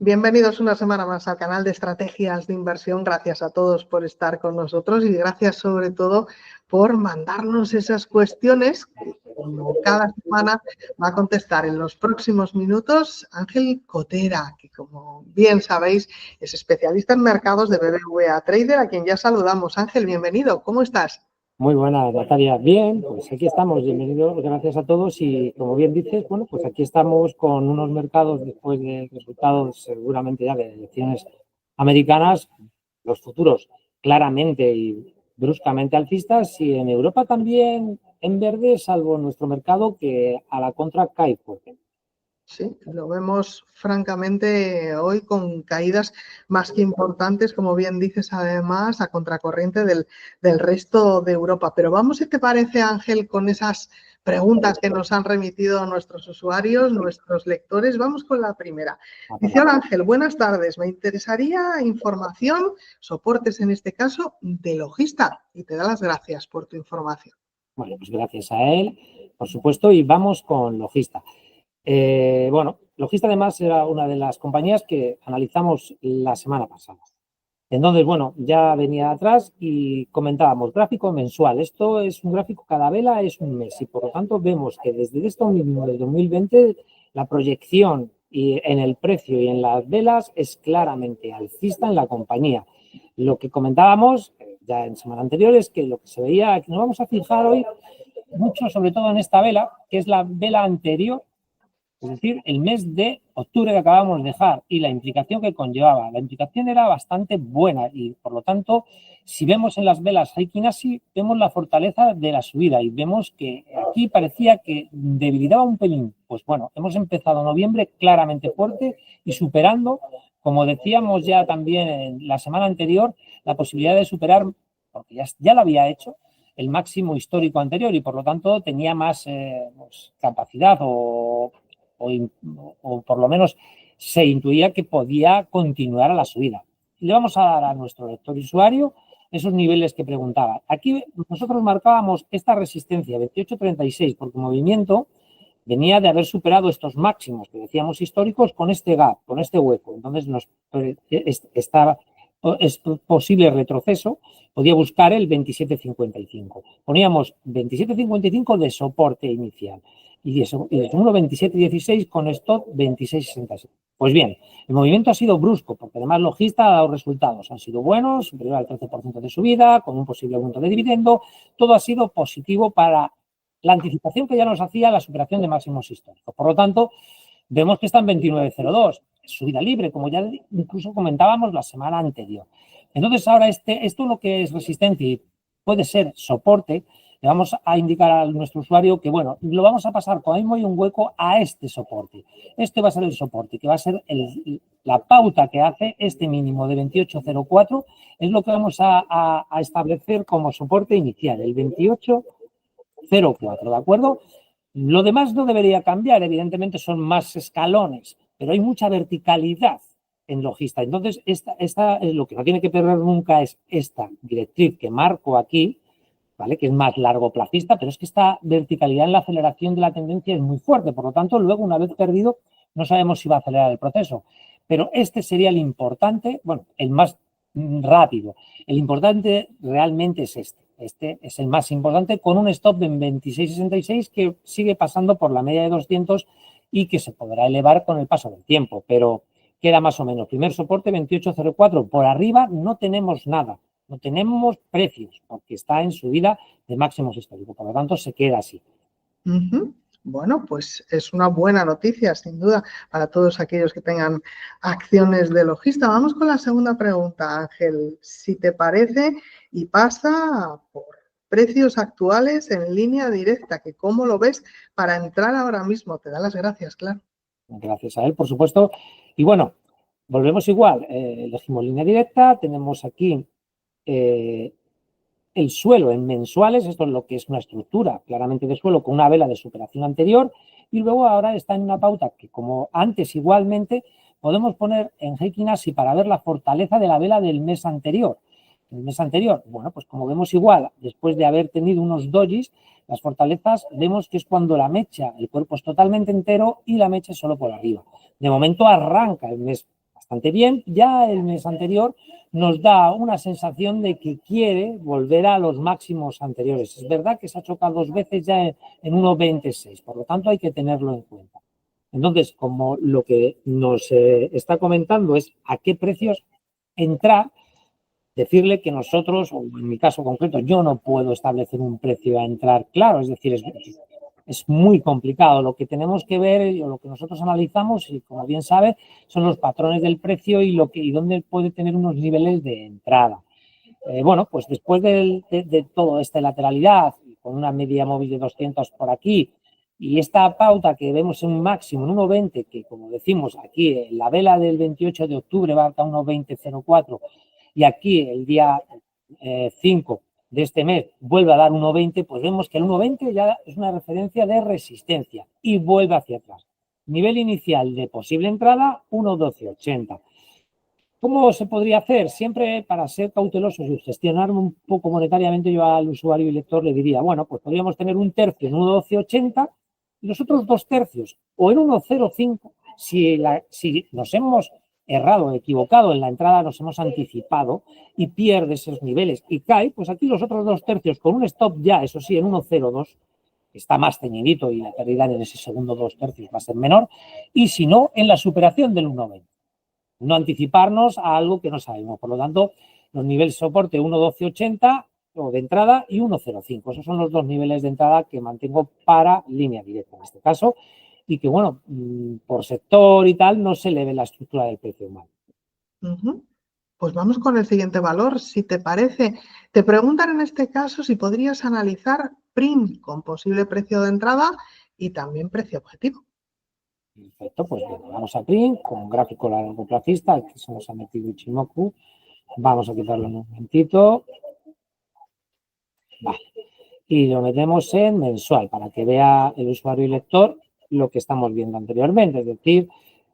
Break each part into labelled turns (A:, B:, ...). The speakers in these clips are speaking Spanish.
A: Bienvenidos una semana más al canal de Estrategias de Inversión. Gracias a todos por estar con nosotros y gracias sobre todo por mandarnos esas cuestiones que, como cada semana, va a contestar en los próximos minutos Ángel Cotera, que como bien sabéis es especialista en mercados de BBVA Trader, a quien ya saludamos. Ángel, bienvenido. ¿Cómo estás?
B: Muy buena, Natalia. Bien, pues aquí estamos. Bienvenidos, gracias a todos. Y como bien dices, bueno, pues aquí estamos con unos mercados después de resultados seguramente ya de elecciones americanas, los futuros claramente y bruscamente alcistas, y en Europa también en verde, salvo nuestro mercado que a la contra cae fuerte.
A: Sí, lo vemos francamente hoy con caídas más que importantes, como bien dices, además, a contracorriente del resto de Europa. Pero vamos, si te parece, Ángel, con esas preguntas que nos han remitido nuestros usuarios, nuestros lectores. Vamos con la primera. Dice, hola Ángel, buenas tardes. Me interesaría información, soportes en este caso, de Logista. Y te da las gracias por tu información.
B: Bueno, pues gracias a él, por supuesto, y vamos con Logista. Bueno, Logista además era una de las compañías que analizamos la semana pasada. Entonces, bueno, ya venía atrás y comentábamos gráfico mensual. Esto es un gráfico, cada vela es un mes y por lo tanto vemos que desde esto mismo del 2020 la proyección y en el precio y en las velas es claramente alcista en la compañía. Lo que comentábamos ya en semana anterior es que lo que se veía, que nos vamos a fijar hoy mucho sobre todo en esta vela, que es la vela anterior, es decir, el mes de octubre que acabamos de dejar y la implicación que conllevaba. La implicación era bastante buena y, por lo tanto, si vemos en las velas Heikin Ashi, vemos la fortaleza de la subida y vemos que aquí parecía que debilitaba un pelín. Pues bueno, hemos empezado noviembre claramente fuerte y superando, como decíamos ya también en la semana anterior, la posibilidad de superar, porque ya lo había hecho, el máximo histórico anterior y, por lo tanto, tenía más pues, capacidad o por lo menos se intuía que podía continuar a la subida. Le vamos a dar a nuestro lector y usuario esos niveles que preguntaba. Aquí nosotros marcábamos esta resistencia 28.36 porque el movimiento venía de haber superado estos máximos que decíamos históricos con este gap, con este hueco. Entonces es posible retroceso, podía buscar el 27.55. Poníamos 27.55 de soporte inicial y de segundo 27.16 con stop 26.66. Pues bien, el movimiento ha sido brusco porque además Logista ha dado resultados. Han sido buenos, superior al 13% de subida, con un posible aumento de dividendo. Todo ha sido positivo para la anticipación que ya nos hacía la superación de máximos históricos. Por lo tanto, vemos que está en 29.02, subida libre, como ya incluso comentábamos la semana anterior. Entonces, ahora esto lo que es resistencia y puede ser soporte, le vamos a indicar a nuestro usuario que, bueno, lo vamos a pasar con mismo y un hueco a este soporte. Este va a ser el soporte, que va a ser la pauta que hace este mínimo de 28.04, es lo que vamos a establecer como soporte inicial, el 28.04, ¿de acuerdo? Lo demás no debería cambiar, evidentemente son más escalones, pero hay mucha verticalidad en Logista. Entonces, lo que no tiene que perder nunca es esta directriz que marco aquí, ¿vale? Que es más largoplacista, pero es que esta verticalidad en la aceleración de la tendencia es muy fuerte. Por lo tanto, luego, una vez perdido, no sabemos si va a acelerar el proceso. Pero este sería el importante, bueno, el más rápido. El importante realmente es este. Este es el más importante con un stop en 26.66 que sigue pasando por la media de 200 y que se podrá elevar con el paso del tiempo, pero queda más o menos. Primer soporte 28.04. Por arriba no tenemos nada. No tenemos precios porque está en subida de máximos históricos. Por lo tanto, se queda así.
A: Bueno, pues es una buena noticia, sin duda, para todos aquellos que tengan acciones de Logista. Vamos con la segunda pregunta, Ángel. Si te parece, y pasa por precios actuales en línea directa, que cómo lo ves para entrar ahora mismo. Te da las gracias, claro.
B: Gracias a él, por supuesto. Y bueno, volvemos igual. Elegimos línea directa. Tenemos aquí el suelo en mensuales. Esto es lo que es una estructura claramente de suelo con una vela de superación anterior. Y luego ahora está en una pauta que, como antes igualmente, podemos poner en Heikin Ashi para ver la fortaleza de la vela del mes anterior. El mes anterior, bueno, pues como vemos igual, después de haber tenido unos dojis, las fortalezas vemos que es cuando la mecha, el cuerpo es totalmente entero y la mecha es solo por arriba. De momento arranca el mes bastante bien. Ya el mes anterior nos da una sensación de que quiere volver a los máximos anteriores. Es verdad que se ha chocado 2 veces ya en 1,26, por lo tanto hay que tenerlo en cuenta. Entonces, como lo que nos está comentando es a qué precios entrar, decirle que nosotros, o en mi caso concreto, yo no puedo establecer un precio a entrar claro, es decir, es muy complicado. Lo que tenemos que ver, o lo que nosotros analizamos, y como bien sabe, son los patrones del precio y dónde puede tener unos niveles de entrada. Bueno, pues después de toda esta lateralidad, con una media móvil de 200 por aquí, y esta pauta que vemos en un máximo, en 1,20, que como decimos aquí, la vela del 28 de octubre va hasta 1,2004, y aquí el día 5 de este mes vuelve a dar 1,20, pues vemos que el 1,20 ya es una referencia de resistencia y vuelve hacia atrás. Nivel inicial de posible entrada, 1,1280. ¿Cómo se podría hacer? Siempre para ser cautelosos y gestionar un poco monetariamente, yo al usuario y lector le diría, bueno, pues podríamos tener un tercio en 1,1280 y los otros 2 tercios o en 1,05. Si nos hemos errado, equivocado en la entrada, nos hemos anticipado y pierde esos niveles y cae, pues aquí los otros 2 tercios con un stop ya, eso sí, en 1,02, que está más ceñidito y la pérdida en ese segundo 2 tercios va a ser menor, y si no, en la superación del 1,20. No anticiparnos a algo que no sabemos. Por lo tanto, los niveles de soporte 1,1280 o de entrada y 1,05. Esos son los 2 niveles de entrada que mantengo para línea directa en este caso y que, bueno, por sector y tal, no se le ve la estructura del precio humano.
A: Pues vamos con el siguiente valor, si te parece. Te preguntan en este caso si podrías analizar PRIM con posible precio de entrada y también precio objetivo.
B: Perfecto, pues bien, vamos a PRIM con gráfico largoplacista, aquí se nos ha metido Ichimoku. Vamos a quitarlo un momentito. Vale. Y lo metemos en mensual para que vea el usuario y lector lo que estamos viendo anteriormente. Es decir,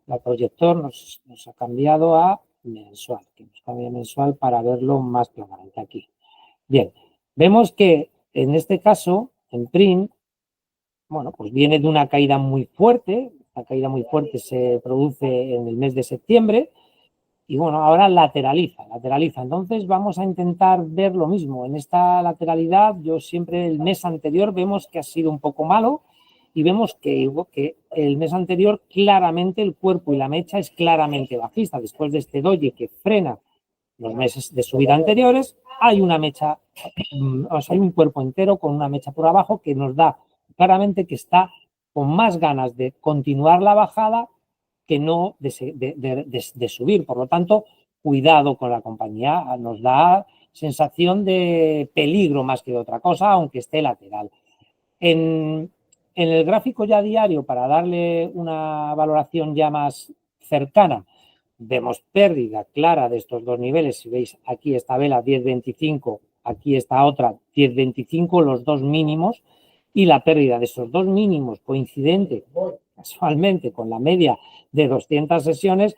B: la proyector nos ha cambiado a mensual, que nos cambia mensual para verlo más claramente aquí. Bien, vemos que en este caso, en PRIM, bueno, pues viene de una caída muy fuerte. La caída muy fuerte se produce en el mes de septiembre. Y bueno, ahora lateraliza. Entonces vamos a intentar ver lo mismo. En esta lateralidad, yo siempre el mes anterior vemos que ha sido un poco malo y vemos que el mes anterior claramente el cuerpo y la mecha es claramente bajista. Después de este doji que frena los meses de subida anteriores, hay una mecha, o sea, hay un cuerpo entero con una mecha por abajo que nos da claramente que está con más ganas de continuar la bajada que no de subir. Por lo tanto, cuidado con la compañía. Nos da sensación de peligro más que de otra cosa, aunque esté lateral. En el gráfico ya diario, para darle una valoración ya más cercana, vemos pérdida clara de estos 2 niveles. Si veis aquí esta vela 10.25, aquí esta otra 10.25, los 2 mínimos, y la pérdida de esos 2 mínimos coincidente casualmente con la media de 200 sesiones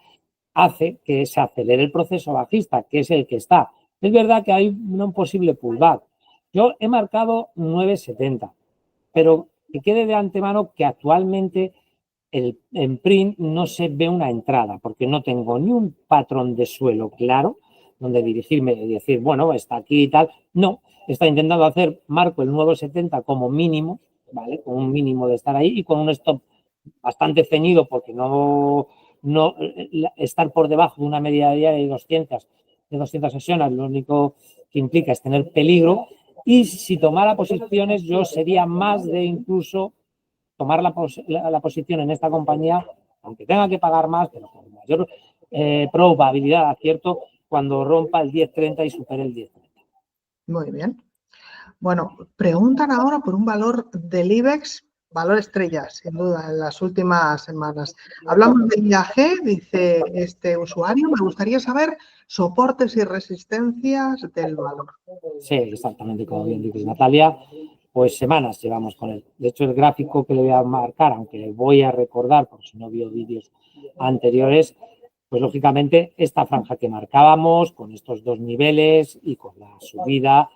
B: hace que se acelere el proceso bajista, que es el que está. Es verdad que hay un posible pullback. Yo he marcado 9.70, pero que quede de antemano que actualmente en PRIM no se ve una entrada, porque no tengo ni un patrón de suelo claro donde dirigirme y decir, bueno, está aquí y tal. No, está intentando hacer, marco el nuevo 70 como mínimo, ¿vale? Con un mínimo de estar ahí y con un stop bastante ceñido porque no estar por debajo de una media diaria de 200 sesiones, lo único que implica es tener peligro. Y si tomara posiciones, yo sería más de incluso tomar la posición en esta compañía, aunque tenga que pagar más, pero con mayor probabilidad de acierto cuando rompa el 10.30 y supere el 10.30.
A: Muy bien. Bueno, preguntan ahora por un valor del IBEX, valor estrella, sin duda, en las últimas semanas. Hablamos de IAG, dice este usuario. Me gustaría saber soportes y resistencias del valor.
B: Sí, exactamente, como bien dice Natalia. Pues semanas llevamos con él. De hecho, el gráfico que le voy a marcar, aunque le voy a recordar, por si no vio vídeos anteriores, pues lógicamente esta franja que marcábamos con estos 2 niveles y con la subida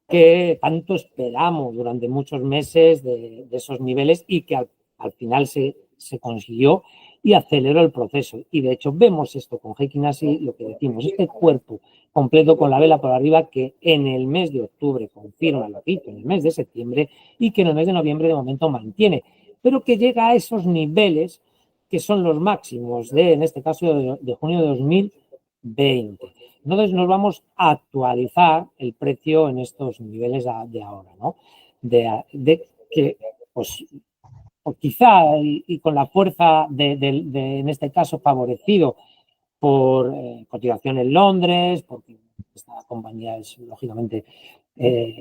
B: que tanto esperamos durante muchos meses de esos niveles y que al final se consiguió y aceleró el proceso. Y de hecho vemos esto con Heikin Ashi, lo que decimos, este cuerpo completo con la vela por arriba que en el mes de octubre confirma lo que hizo en el mes de septiembre y que en el mes de noviembre de momento mantiene, pero que llega a esos niveles que son los máximos en este caso, de junio de 2020. Entonces nos vamos a actualizar el precio en estos niveles de ahora, ¿no? De que, pues quizá y con la fuerza en este caso favorecido por cotización en Londres, porque esta compañía es lógicamente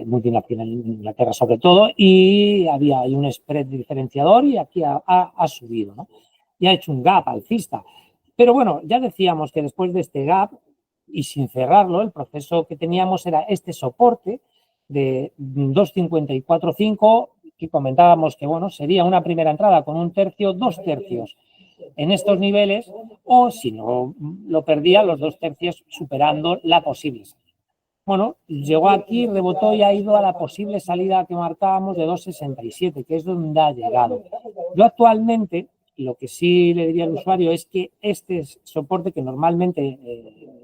B: multinacional en Inglaterra sobre todo, y había ahí un spread diferenciador y aquí ha subido, ¿no? Y ha hecho un gap alcista. Pero bueno, ya decíamos que después de este gap y sin cerrarlo, el proceso que teníamos era este soporte de 2,54,5 que comentábamos que, bueno, sería una primera entrada con un tercio, 2/3 en estos niveles, o si no lo perdía, los 2/3 superando la posible salida. Bueno, llegó aquí, rebotó y ha ido a la posible salida que marcábamos de 2,67, que es donde ha llegado. Yo actualmente, lo que sí le diría al usuario es que este soporte, que normalmente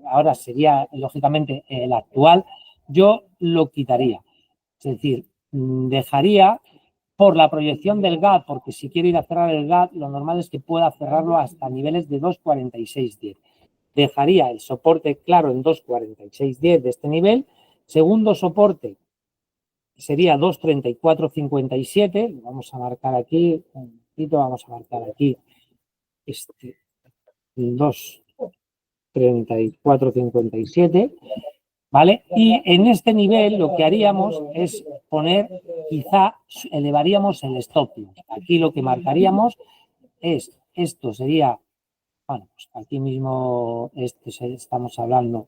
B: ahora sería lógicamente el actual, yo lo quitaría. Es decir, dejaría por la proyección del gap, porque si quiero ir a cerrar el gap, lo normal es que pueda cerrarlo hasta niveles de 2,4610. Dejaría el soporte claro en 2,4610 de este nivel. Segundo soporte sería 2,3457. Lo vamos a marcar aquí, un poquito, vamos a marcar aquí este 2,3457. ¿Vale? Y en este nivel lo que haríamos es poner, quizá elevaríamos el stop loss. Aquí lo que marcaríamos es, esto sería, bueno, pues aquí mismo estamos hablando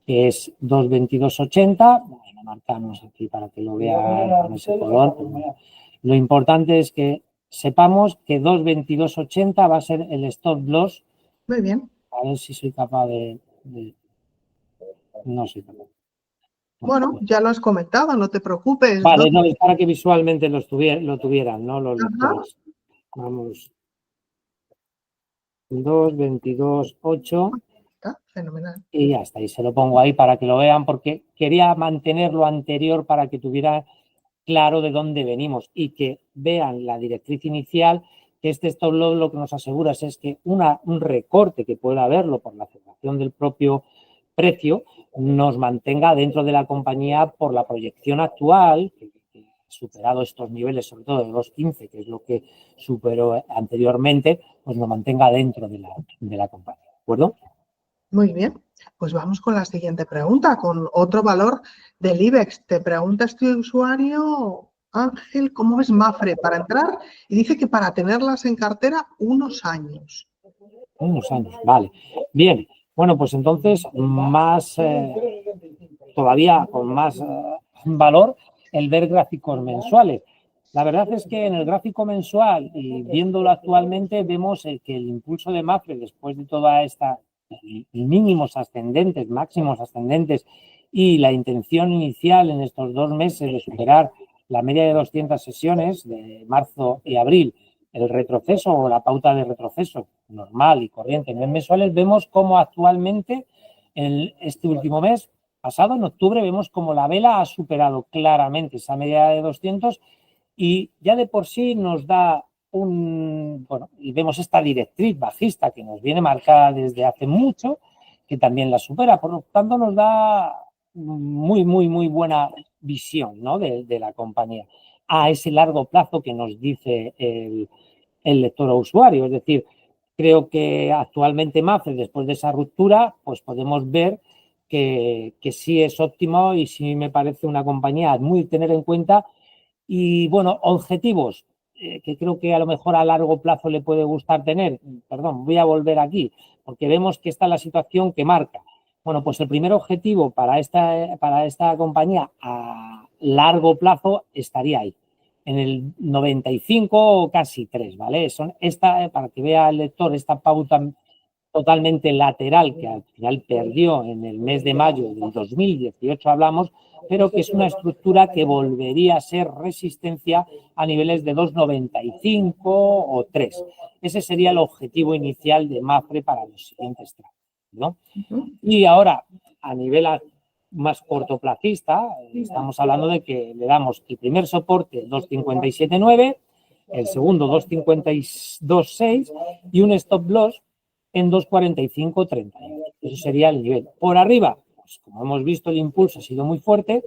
B: que es 2,2280, lo marcamos aquí para que lo vean con ese color. Bueno, lo importante es que sepamos que 2,2280 va a ser el stop loss.
A: Muy bien.
B: A ver si soy capaz de no soy capaz.
A: Bueno, ya lo has comentado, no te preocupes.
B: Vale, no, es para que visualmente lo tuvieran, ¿no? Los lectores. Vamos. 2,22,8.
A: Está fenomenal.
B: Y ya está, y se lo pongo ahí para que lo vean, porque quería mantener lo anterior para que tuviera claro de dónde venimos y que vean la directriz inicial, que este stop loss lo que nos asegura es que un recorte que pueda haberlo por la aceleración del propio precio nos mantenga dentro de la compañía por la proyección actual, que superado estos niveles, sobre todo de 2,15, que es lo que superó anteriormente, pues nos mantenga dentro de la compañía. ¿De acuerdo?
A: Muy bien, pues vamos con la siguiente pregunta, con otro valor del IBEX. Te pregunta este usuario, Ángel, ¿cómo ves Mapfre para entrar? Y dice que para tenerlas en cartera unos años.
B: Unos años, vale. Bien, bueno, pues entonces todavía con más valor el ver gráficos mensuales. La verdad es que en el gráfico mensual y viéndolo actualmente vemos que el impulso de Mapfre después de toda esta mínimos ascendentes, máximos ascendentes y la intención inicial en estos 2 meses de superar la media de 200 sesiones de marzo y abril, el retroceso o la pauta de retroceso normal y corriente en mes mensuales, vemos cómo actualmente en este último mes pasado, en octubre, vemos como la vela ha superado claramente esa media de 200 y ya de por sí nos da bueno, y vemos esta directriz bajista que nos viene marcada desde hace mucho, que también la supera. Por lo tanto, nos da muy, muy, muy buena visión, ¿no? de la compañía a ese largo plazo que nos dice el lector o usuario. Es decir, creo que actualmente Mapfre, después de esa ruptura, pues podemos ver que sí es óptimo y sí me parece una compañía muy tener en cuenta. Y bueno, objetivos que creo que a lo mejor a largo plazo le puede gustar tener. Perdón, voy a volver aquí, porque vemos que esta es la situación que marca. Bueno, pues el primer objetivo para esta compañía a largo plazo estaría ahí, en el 95 o casi 3, ¿vale? Para que vea el lector esta pauta totalmente lateral que al final perdió en el mes de mayo del 2018 hablamos, pero que es una estructura que volvería a ser resistencia a niveles de 2,95 o 3. Ese sería el objetivo inicial de Mapfre para los siguientes tramos, ¿no? Y ahora, a nivel más cortoplacista, estamos hablando de que le damos el primer soporte 2,57,9, el segundo 2,52,6 y un stop loss en 2,45,30. Ese sería el nivel. Por arriba, pues como hemos visto, el impulso ha sido muy fuerte,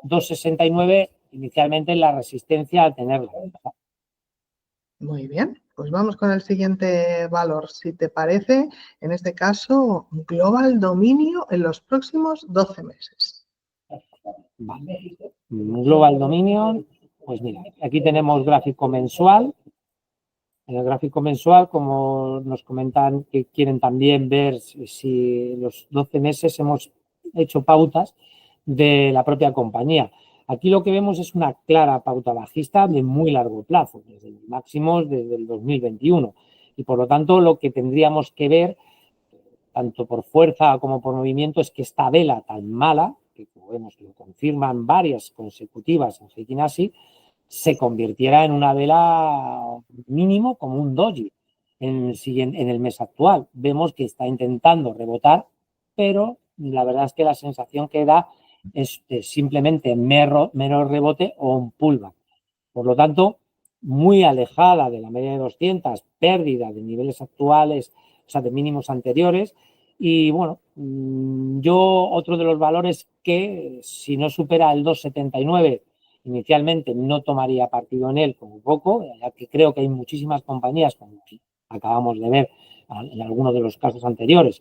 B: 2,69 inicialmente la resistencia a tenerla.
A: Muy bien, pues vamos con el siguiente valor, si te parece, en este caso, Global Dominio en los próximos 12 meses.
B: Vale. Global Dominion, pues mira, aquí tenemos gráfico mensual. En el gráfico mensual, como nos comentan que quieren también ver si los 12 meses hemos hecho pautas de la propia compañía. Aquí lo que vemos es una clara pauta bajista de muy largo plazo, desde los máximos desde el 2021. Y por lo tanto, lo que tendríamos que ver, tanto por fuerza como por movimiento, es que esta vela tan mala, que como vemos lo confirman varias consecutivas en Fibonacci, se convirtiera en una vela mínimo como un doji en el mes actual. Vemos que está intentando rebotar, pero la verdad es que la sensación que da es simplemente mero rebote o un pullback. Por lo tanto, muy alejada de la media de 200, pérdida de niveles actuales, o sea, de mínimos anteriores. Y bueno, yo otro de los valores que si no supera el 2,79 inicialmente no tomaría partido en él como poco, ya que creo que hay muchísimas compañías, como acabamos de ver en algunos de los casos anteriores,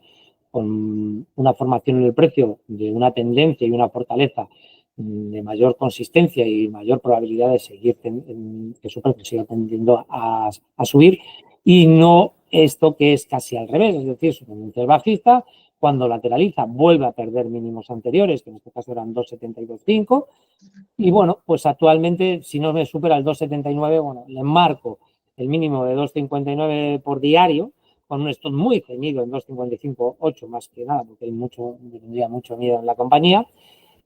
B: con una formación en el precio de una tendencia y una fortaleza de mayor consistencia y mayor probabilidad de seguir que su precio siga tendiendo a subir, y no esto que es casi al revés, es decir, su tendencia es bajista, cuando lateraliza vuelve a perder mínimos anteriores, que en este caso eran 2,72,5, y bueno, pues actualmente si no me supera el 2,79, bueno, le marco el mínimo de 2,59 por diario, con un stop muy ceñido en 2,55,8 más que nada, porque tendría mucho miedo en la compañía.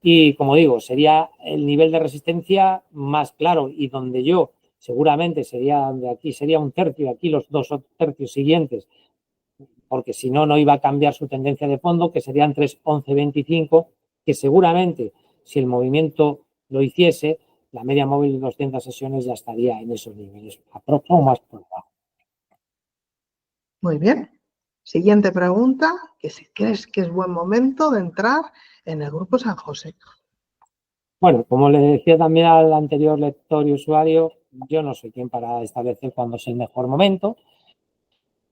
B: Y como digo, sería el nivel de resistencia más claro y donde yo seguramente sería de aquí, sería un tercio de aquí, los 2 tercios siguientes, porque si no, no iba a cambiar su tendencia de fondo, que serían 3,11,25, que seguramente si el movimiento lo hiciese, la media móvil de 200 sesiones ya estaría en esos niveles, aproximadamente más por debajo.
A: Muy bien. Siguiente pregunta, que si crees que es buen momento de entrar en el grupo San José.
B: Bueno, como le decía también al anterior lector y usuario, yo no soy quien para establecer cuándo es el mejor momento,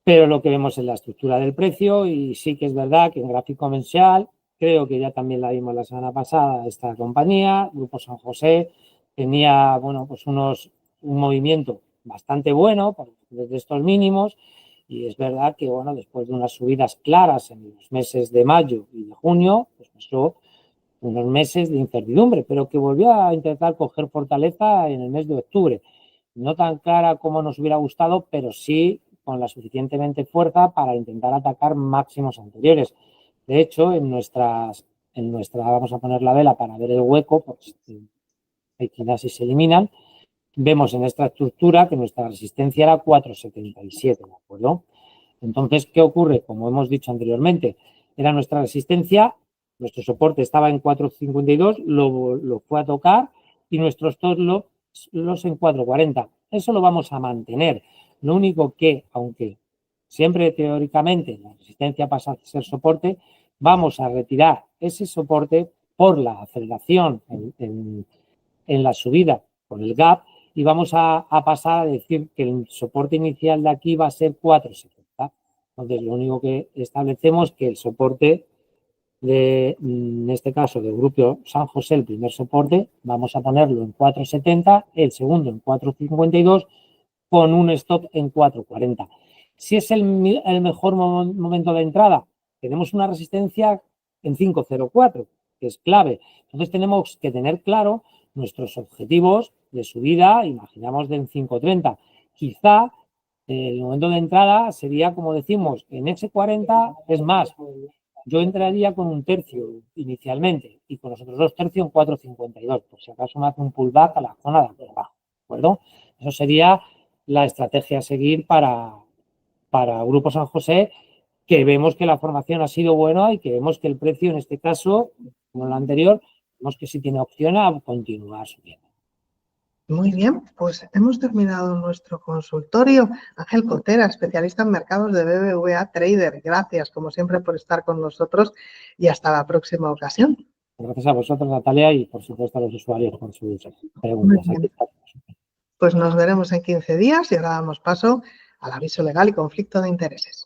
B: pero lo que vemos es la estructura del precio y sí que es verdad que en gráfico mensual, creo que ya también la vimos la semana pasada, esta compañía, Grupo San José, tenía, bueno, pues un movimiento bastante bueno desde estos mínimos, y es verdad que, bueno, después de unas subidas claras en los meses de mayo y de junio, pues pasó unos meses de incertidumbre, pero que volvió a intentar coger fortaleza en el mes de octubre. No tan clara como nos hubiera gustado, pero sí con la suficientemente fuerza para intentar atacar máximos anteriores. De hecho, en nuestra, vamos a poner la vela para ver el hueco, pues equinasis se eliminan, vemos en esta estructura que nuestra resistencia era 4,77, ¿de acuerdo? Entonces, ¿qué ocurre? Como hemos dicho anteriormente, era nuestra resistencia, nuestro soporte estaba en 4,52, lo fue a tocar y nuestros stop loss en 4,40. Eso lo vamos a mantener. Lo único que, aunque siempre teóricamente la resistencia pasa a ser soporte, vamos a retirar ese soporte por la aceleración en la subida con el gap y vamos a pasar a decir que el soporte inicial de aquí va a ser 4,70. Entonces, lo único que establecemos es que el soporte en este caso, del grupo San José, el primer soporte, vamos a ponerlo en 4,70, el segundo en 4,52, con un stop en 4,40. Si es el mejor momento de entrada, tenemos una resistencia en 5,04, que es clave. Entonces, tenemos que tener claro nuestros objetivos de subida, imaginamos de en 5,30. Quizá el momento de entrada sería, como decimos, en S40, es más, yo entraría con un tercio inicialmente y con los otros 2 tercios en 4,52, por si acaso me hace un pullback a la zona de aquí abajo, ¿de acuerdo? Eso sería la estrategia a seguir para Grupo San José, que vemos que la formación ha sido buena y que vemos que el precio, en este caso, como en lo anterior, vemos que sí tiene opción a continuar subiendo.
A: Muy bien, pues hemos terminado nuestro consultorio. Ángel Cotera, especialista en mercados de BBVA Trader. Gracias, como siempre, por estar con nosotros y hasta la próxima ocasión.
B: Gracias a vosotros, Natalia, y por supuesto a los usuarios con sus preguntas.
A: Pues nos veremos en 15 días y ahora damos paso al aviso legal y conflicto de intereses.